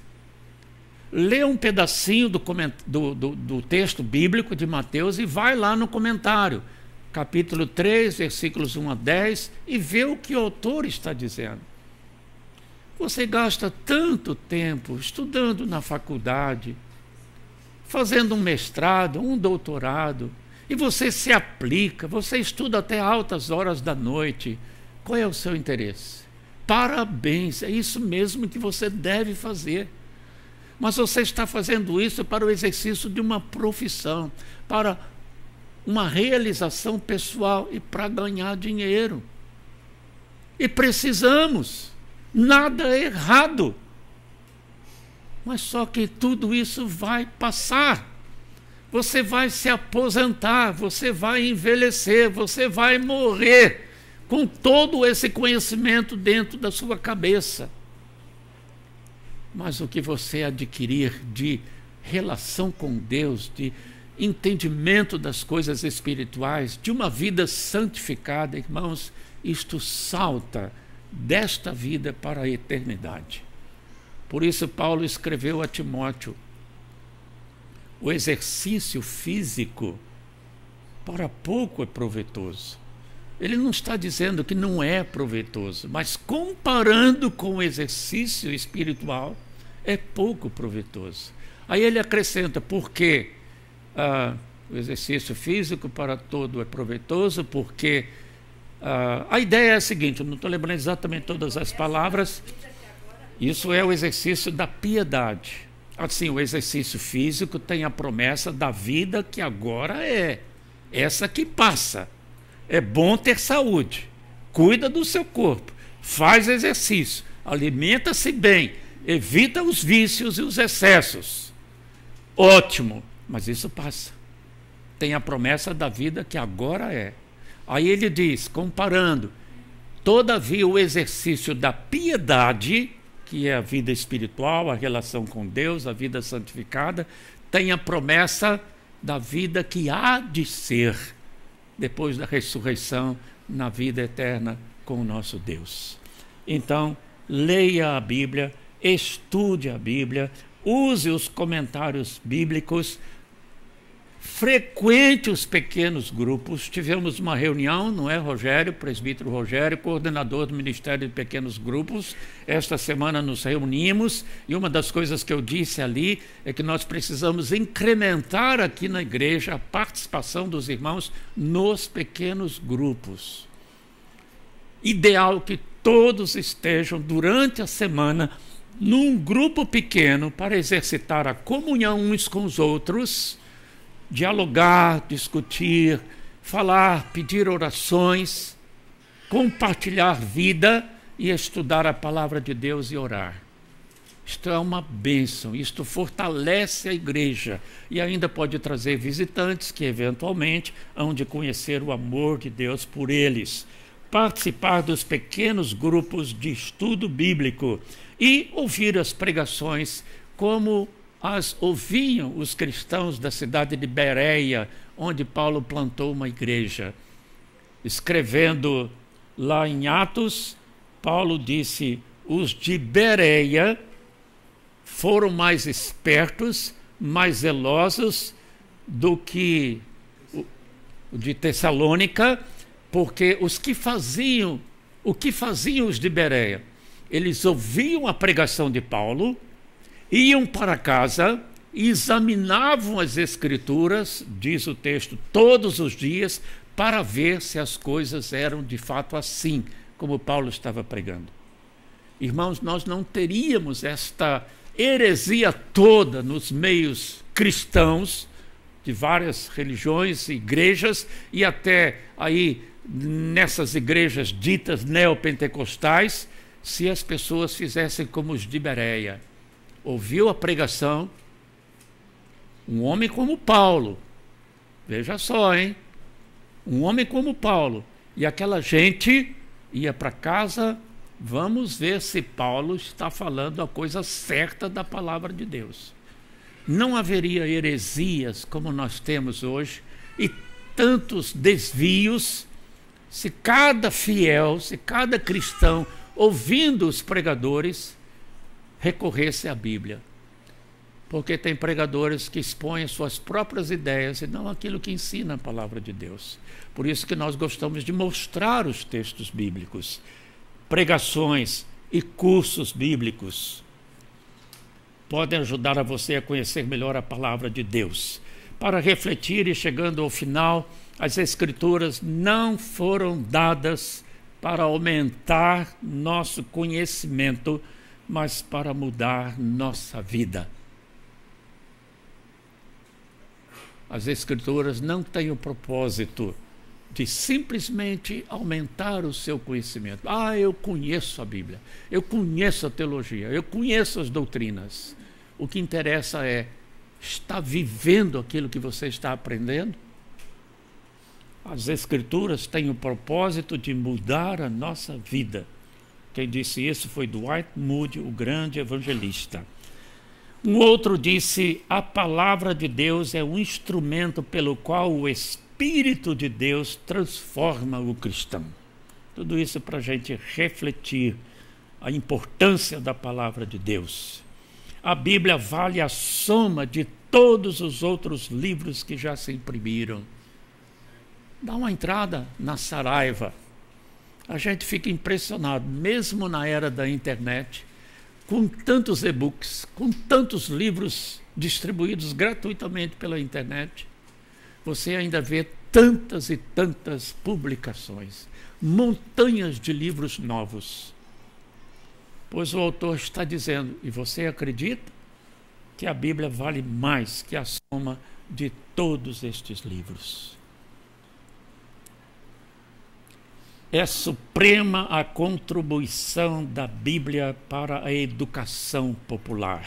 lê um pedacinho do texto bíblico de Mateus e vai lá no comentário, capítulo 3, versículos 1 a 10, e vê o que o autor está dizendo. Você gasta tanto tempo estudando na faculdade, fazendo um mestrado, um doutorado, e você se aplica, você estuda até altas horas da noite. Qual é o seu interesse? Parabéns, é isso mesmo que você deve fazer. Mas você está fazendo isso para o exercício de uma profissão, para uma realização pessoal e para ganhar dinheiro. E precisamos, nada é errado. Mas só que tudo isso vai passar. Você vai se aposentar, você vai envelhecer, você vai morrer com todo esse conhecimento dentro da sua cabeça. Mas o que você adquirir de relação com Deus, de entendimento das coisas espirituais, de uma vida santificada, irmãos, isto salta desta vida para a eternidade. Por isso Paulo escreveu a Timóteo: o exercício físico para pouco é proveitoso. Ele não está dizendo que não é proveitoso, mas comparando com o exercício espiritual, é pouco proveitoso. Aí ele acrescenta, porque o exercício físico para todo é proveitoso, porque a ideia é a seguinte, eu não estou lembrando exatamente todas as palavras, isso é o exercício da piedade. Assim, o exercício físico tem a promessa da vida que agora é, essa que passa. É bom ter saúde, cuida do seu corpo, faz exercício, alimenta-se bem, evita os vícios e os excessos. Ótimo, mas isso passa. Tem a promessa da vida que agora é. Aí ele diz, comparando, todavia o exercício da piedade, que é a vida espiritual, a relação com Deus, a vida santificada, tem a promessa da vida que há de ser depois da ressurreição, na vida eterna com o nosso Deus. Então, leia a Bíblia, estude a Bíblia, use os comentários bíblicos, frequente os pequenos grupos. Tivemos uma reunião, não é, Rogério, presbítero Rogério, coordenador do Ministério de Pequenos Grupos. Esta semana nos reunimos e uma das coisas que eu disse ali é que nós precisamos incrementar aqui na igreja a participação dos irmãos nos pequenos grupos. Ideal que todos estejam durante a semana num grupo pequeno para exercitar a comunhão uns com os outros, dialogar, discutir, falar, pedir orações, compartilhar vida e estudar a palavra de Deus e orar. Isto é uma bênção, isto fortalece a igreja e ainda pode trazer visitantes que eventualmente hão de conhecer o amor de Deus por eles. Participar dos pequenos grupos de estudo bíblico e ouvir as pregações como as ouviam os cristãos da cidade de Bereia, onde Paulo plantou uma igreja. Escrevendo lá em Atos, Paulo disse: os de Bereia foram mais espertos, mais zelosos do que o de Tessalônica, porque o que faziam os de Bereia? Eles ouviam a pregação de Paulo, iam para casa, examinavam as Escrituras, diz o texto, todos os dias, para ver se as coisas eram de fato assim, como Paulo estava pregando. Irmãos, nós não teríamos esta heresia toda nos meios cristãos, de várias religiões, igrejas, e até aí nessas igrejas ditas neopentecostais, se as pessoas fizessem como os de Bereia. Ouviu a pregação, um homem como Paulo, veja só, hein? Um homem como Paulo, e aquela gente ia para casa, vamos ver se Paulo está falando a coisa certa da palavra de Deus. Não haveria heresias como nós temos hoje, e tantos desvios, se cada fiel, se cada cristão, ouvindo os pregadores, recorresse à Bíblia. Porque tem pregadores que expõem suas próprias ideias e não aquilo que ensina a palavra de Deus. Por isso que nós gostamos de mostrar os textos bíblicos, pregações e cursos bíblicos. Podem ajudar a você a conhecer melhor a palavra de Deus. Para refletir e chegando ao final, as Escrituras não foram dadas para aumentar nosso conhecimento, mas para mudar nossa vida. As Escrituras não têm o propósito de simplesmente aumentar o seu conhecimento. Eu conheço a Bíblia, eu conheço a teologia, eu conheço as doutrinas. O que interessa é, está vivendo aquilo que você está aprendendo? As Escrituras têm o propósito de mudar a nossa vida. Quem disse isso foi Dwight Moody, o grande evangelista. Um outro disse: a palavra de Deus é um instrumento pelo qual o Espírito de Deus transforma o cristão. Tudo isso para a gente refletir a importância da palavra de Deus. A Bíblia vale a soma de todos os outros livros que já se imprimiram. Dá uma entrada na Saraiva. A gente fica impressionado, mesmo na era da internet, com tantos e-books, com tantos livros distribuídos gratuitamente pela internet, você ainda vê tantas e tantas publicações, montanhas de livros novos. Pois o autor está dizendo, e você acredita, que a Bíblia vale mais que a soma de todos estes livros. É suprema a contribuição da Bíblia para a educação popular.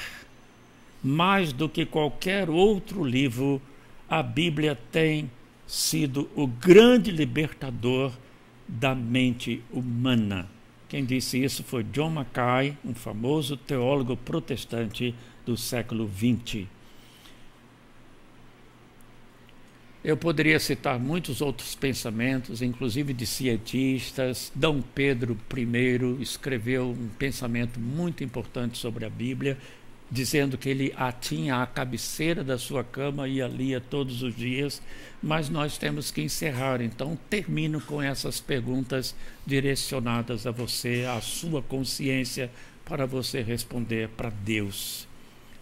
Mais do que qualquer outro livro, a Bíblia tem sido o grande libertador da mente humana. Quem disse isso foi John Mackay, um famoso teólogo protestante do século XX. Eu poderia citar muitos outros pensamentos, inclusive de cientistas. D. Pedro I escreveu um pensamento muito importante sobre a Bíblia, dizendo que ele a tinha à cabeceira da sua cama e a lia todos os dias, mas nós temos que encerrar. Então, termino com essas perguntas direcionadas a você, à sua consciência, para você responder para Deus.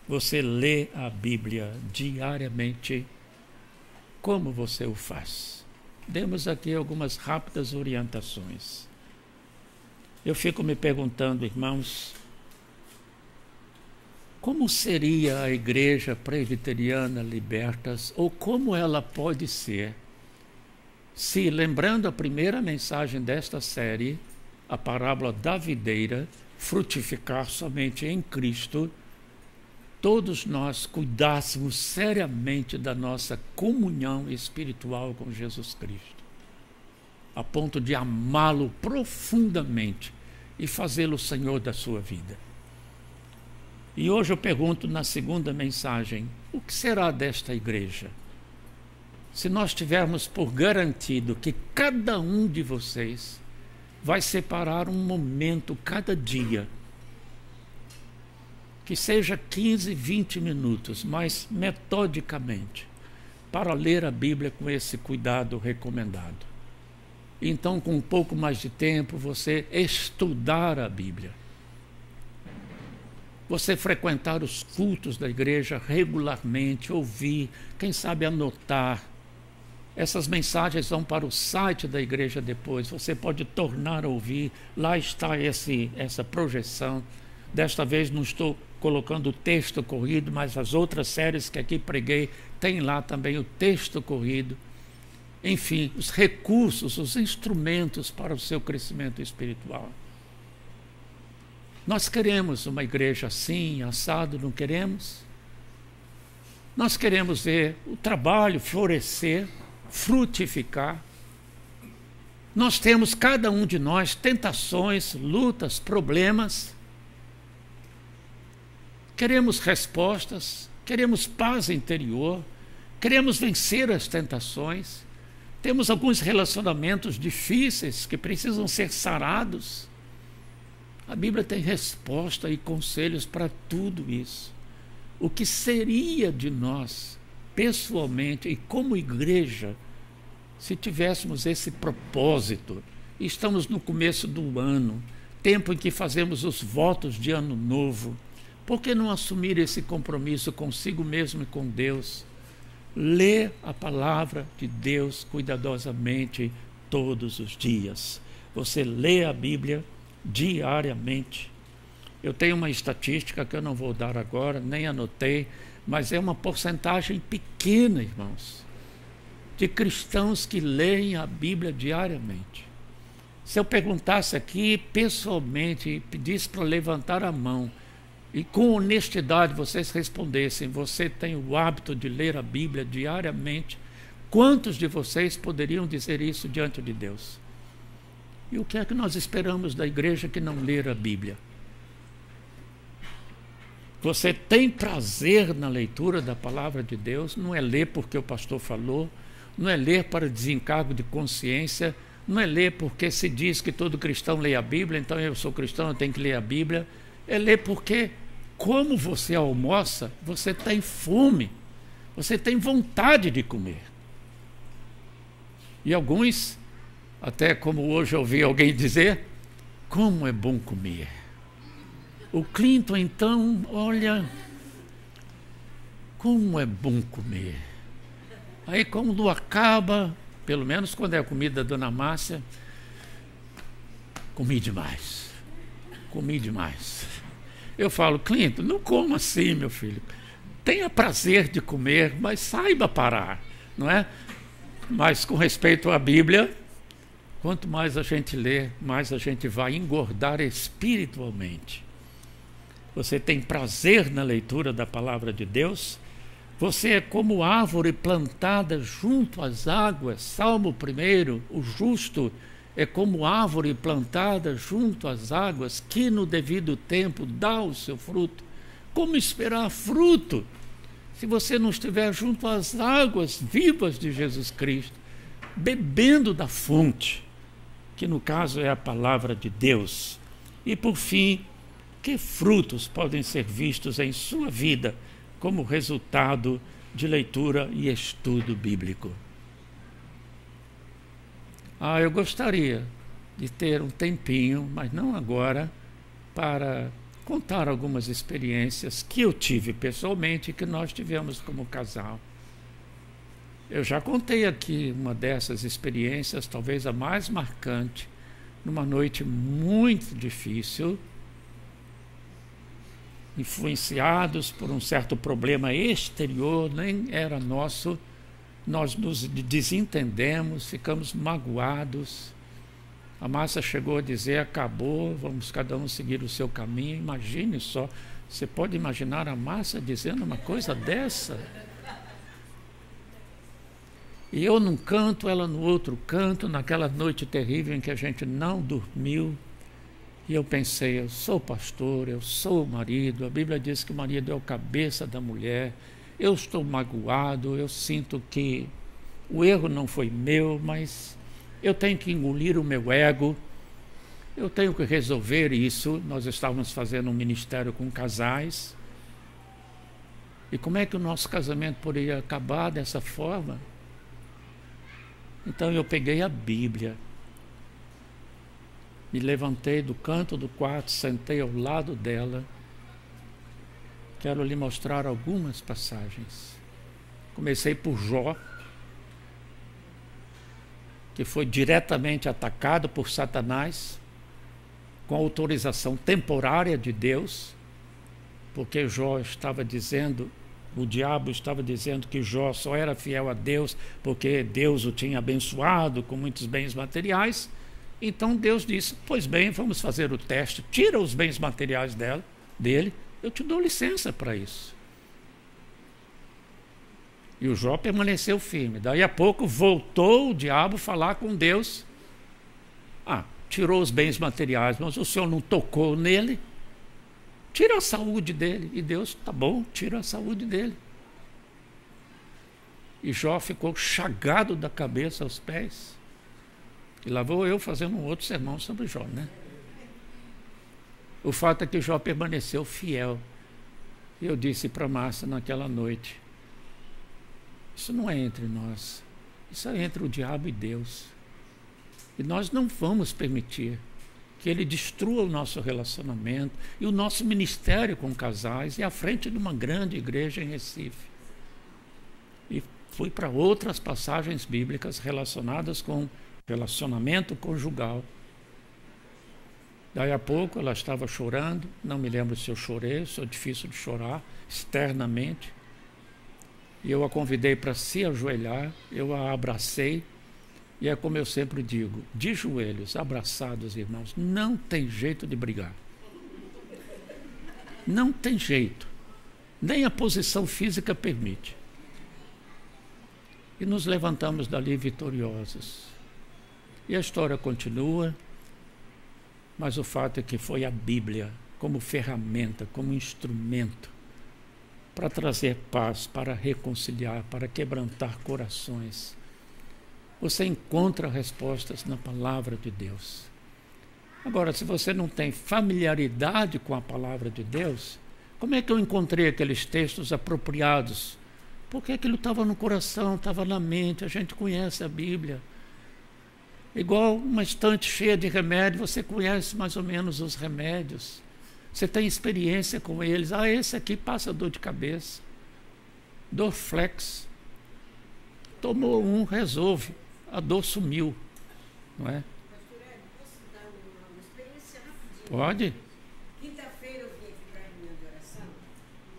Você lê a Bíblia diariamente? Como você o faz? Demos aqui algumas rápidas orientações. Eu fico me perguntando, irmãos, como seria a Igreja Presbiteriana Libertas, ou como ela pode ser, se, lembrando a primeira mensagem desta série, a parábola da videira, frutificar somente em Cristo, todos nós cuidássemos seriamente da nossa comunhão espiritual com Jesus Cristo, a ponto de amá-lo profundamente e fazê-lo Senhor da sua vida. E hoje eu pergunto na segunda mensagem, o que será desta igreja? Se nós tivermos por garantido que cada um de vocês vai separar um momento cada dia, que seja 15, 20 minutos, mas metodicamente, para ler a Bíblia com esse cuidado recomendado. Então, com um pouco mais de tempo, você estudar a Bíblia. Você frequentar os cultos da igreja regularmente, ouvir, quem sabe anotar. Essas mensagens vão para o site da igreja depois, você pode tornar a ouvir, lá está essa projeção. Desta vez não estou colocando o texto corrido, mas as outras séries que aqui preguei, tem lá também o texto corrido. Enfim, os recursos, os instrumentos para o seu crescimento espiritual. Nós queremos uma igreja assim, assado, não queremos? Nós queremos ver o trabalho florescer, frutificar. Nós temos, cada um de nós, tentações, lutas, problemas. Queremos respostas, queremos paz interior, queremos vencer as tentações. Temos alguns relacionamentos difíceis que precisam ser sarados. A Bíblia tem resposta e conselhos para tudo isso. O que seria de nós, pessoalmente e como igreja, se tivéssemos esse propósito? Estamos no começo do ano, tempo em que fazemos os votos de ano novo. Por que não assumir esse compromisso consigo mesmo e com Deus? Lê a palavra de Deus cuidadosamente todos os dias. Você lê a Bíblia diariamente. Eu tenho uma estatística que eu não vou dar agora, nem anotei, mas é uma porcentagem pequena, irmãos, de cristãos que leem a Bíblia diariamente. Se eu perguntasse aqui pessoalmente e pedisse para levantar a mão e com honestidade vocês respondessem, você tem o hábito de ler a Bíblia diariamente, quantos de vocês poderiam dizer isso diante de Deus? E o que é que nós esperamos da igreja que não ler a Bíblia? Você tem prazer na leitura da palavra de Deus? Não é ler porque o pastor falou, não é ler para desencargo de consciência, não é ler porque se diz que todo cristão lê a Bíblia, então eu sou cristão, eu tenho que ler a Bíblia. É ler porque, como você almoça, você tem fome, você tem vontade de comer. E alguns, até como hoje eu ouvi alguém dizer, como é bom comer. O Clinton, então, olha, como é bom comer. Aí quando acaba, pelo menos quando é a comida da Dona Márcia, comi demais. Eu falo, Clinton, não coma assim, meu filho. Tenha prazer de comer, mas saiba parar, não é? Mas com respeito à Bíblia, quanto mais a gente lê, mais a gente vai engordar espiritualmente. Você tem prazer na leitura da palavra de Deus? Você é como árvore plantada junto às águas. Salmo 1, o justo é como árvore plantada junto às águas, que no devido tempo dá o seu fruto. Como esperar fruto se você não estiver junto às águas vivas de Jesus Cristo, bebendo da fonte, que no caso é a palavra de Deus? E por fim, Que frutos podem ser vistos em sua vida como resultado de leitura e estudo bíblico? Eu gostaria de ter um tempinho, mas não agora, para contar algumas experiências que eu tive pessoalmente e que nós tivemos como casal. Eu já contei aqui uma dessas experiências, talvez a mais marcante, numa noite muito difícil, influenciados por um certo problema exterior, nem era nosso, nós nos desentendemos, ficamos magoados. A Márcia chegou a dizer: acabou, vamos cada um seguir o seu caminho. Imagine só, você pode imaginar a Márcia dizendo uma coisa dessa? E eu num canto, ela no outro canto, naquela noite terrível em que a gente não dormiu. E eu pensei: eu sou pastor, eu sou o marido, a Bíblia diz que o marido é o cabeça da mulher, eu estou magoado, eu sinto que o erro não foi meu, mas eu tenho que engolir o meu ego, eu tenho que resolver isso. Nós estávamos fazendo um ministério com casais, e como é que o nosso casamento poderia acabar dessa forma? Então eu peguei a Bíblia, me levantei do canto do quarto, sentei ao lado dela. Quero lhe mostrar algumas passagens. Comecei por Jó, que foi diretamente atacado por Satanás, com autorização temporária de Deus, porque Jó estava dizendo, o diabo estava dizendo que Jó só era fiel a Deus porque Deus o tinha abençoado com muitos bens materiais. Então Deus disse: pois bem, vamos fazer o teste, tira os bens materiais dele, eu te dou licença para isso. E o Jó permaneceu firme. Daí a pouco voltou o diabo falar com Deus: tirou os bens materiais, mas o Senhor não tocou nele, tira a saúde dele. E Deus: tá bom, tira a saúde dele. E Jó ficou chagado da cabeça aos pés. E lá vou eu fazendo um outro sermão sobre Jó, né? O fato é que Jó permaneceu fiel. E eu disse para Márcia naquela noite: isso não é entre nós, isso é entre o diabo e Deus. E nós não vamos permitir que ele destrua o nosso relacionamento e o nosso ministério com casais e à frente de uma grande igreja em Recife. E fui para outras passagens bíblicas relacionadas com relacionamento conjugal. Daí a pouco ela estava chorando, não me lembro se eu chorei, sou difícil de chorar externamente. E eu a convidei para se ajoelhar, eu a abracei, e é como eu sempre digo, de joelhos, abraçados, irmãos, não tem jeito de brigar. Não tem jeito, nem a posição física permite. E nos levantamos dali vitoriosos. E a história continua, mas o fato é que foi a Bíblia como ferramenta, como instrumento para trazer paz, para reconciliar, para quebrantar corações. Você encontra respostas na palavra de Deus. Agora, se você não tem familiaridade com a palavra de Deus, como é que eu encontrei aqueles textos apropriados? Porque aquilo estava no coração, estava na mente. A gente conhece a Bíblia. Igual uma estante cheia de remédio, você conhece mais ou menos os remédios. Você tem experiência com eles. Esse aqui passa dor de cabeça. Dorflex. Tomou um, resolve. A dor sumiu. Não é? Posso dar uma experiência rapidinho? Pode? Quinta-feira eu vim aqui para a reunião de oração.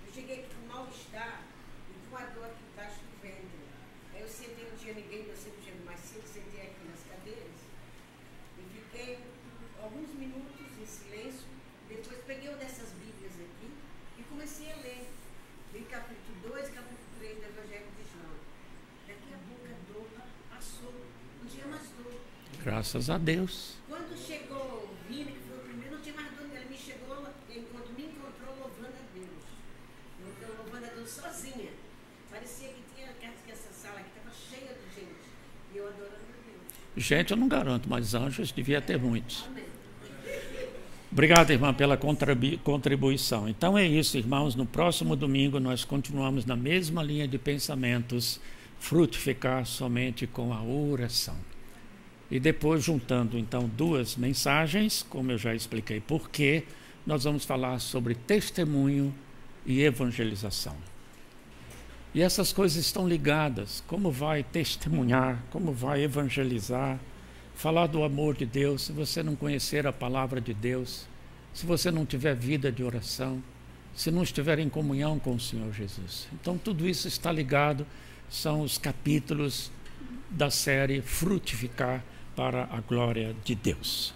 Eu cheguei aqui com mal-estar e com a dor aqui embaixo do ventre. Aí eu sentei, não tinha ninguém, eu sempre chego mais cedo, sentei aqui nas cadeiras e fiquei alguns minutos em silêncio. Depois peguei uma dessas Bíblias aqui e comecei a ler. Li capítulo 2 e capítulo 3 do Evangelho de João. Daqui a pouco a dor passou, não tinha mais dor. Graças a Deus. Quando chegou o Vini, que foi o primeiro, não tinha mais dor nele. Me chegou, me encontrou louvando a Deus. Louvando a Deus sozinha. Parecia que essa sala aqui estava cheia de gente. E eu adorando a Deus. Gente, eu não garanto, mas anjos devia ter muitos. Amém. Obrigado, irmã, pela contribuição. Então é isso, irmãos. No próximo domingo nós continuamos na mesma linha de pensamentos, frutificar somente com a oração. E depois, juntando então duas mensagens, como eu já expliquei por quê, nós vamos falar sobre testemunho e evangelização. E essas coisas estão ligadas. Como vai testemunhar, como vai evangelizar, falar do amor de Deus, se você não conhecer a palavra de Deus, se você não tiver vida de oração, se não estiver em comunhão com o Senhor Jesus. Então tudo isso está ligado, são os capítulos da série Frutificar para a Glória de Deus.